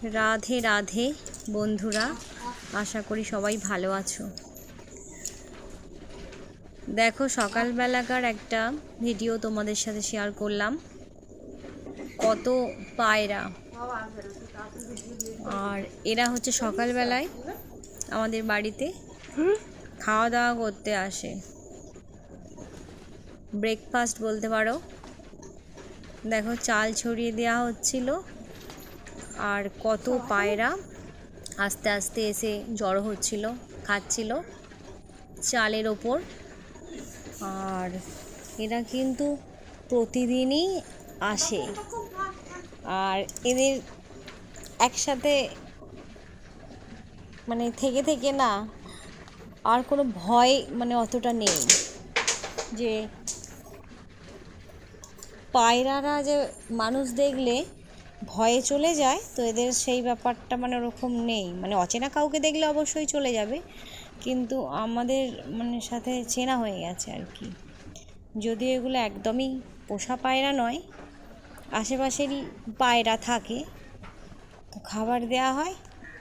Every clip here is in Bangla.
রাধে রাধে বন্ধুরা, আশা করি সবাই ভালো আছো। দেখো, সকালবেলাকার একটা ভিডিও তোমাদের সাথে শেয়ার করলাম। কত পায়রা, আর এরা হচ্ছে সকালবেলায় আমাদের বাড়িতে খাওয়া দাওয়া করতে আসে, ব্রেকফাস্ট বলতে পারো। দেখো, চাল ছড়িয়ে দেওয়া হচ্ছিল, আর কত পায়রা আস্তে আস্তে এসে জড়ো হচ্ছিল, খাচ্ছিল চালের ওপর। আর এরা কিন্তু প্রতিদিনই আসে, আর এদের একসাথে মানে থেকে থেকে না আর কোনো ভয় অতটা নেই, যে পায়রারা যে মানুষ দেখলে ভয়ে চলে যায়, তো এদের সেই ব্যাপারটা ওরকম নেই। অচেনা কাউকে দেখলে অবশ্যই চলে যাবে, কিন্তু আমাদের সাথে চেনা হয়ে গেছে আর কি। যদিও এগুলো একদমই পোষা পায়রা নয়, আশেপাশেরই পায়রা থাকে, তো খাবার দেওয়া হয়,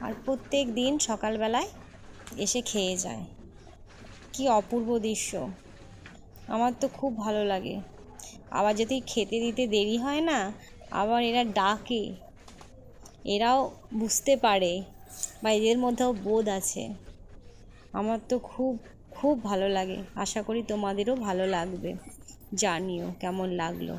আর প্রত্যেক দিন সকালবেলায় এসে খেয়ে যায়। কি অপূর্ব দৃশ্য, আমার তো খুব ভালো লাগে। আবার যদি খেতে দিতে দেরি হয় না, আবার এরা ডাকে, এরাও বুঝতে পারে বা এদের মধ্যেও বোধ আছে। আমার তো খুব খুব ভালো লাগে, আশা করি তোমাদেরও ভালো লাগবে। জানিও কেমন লাগলো।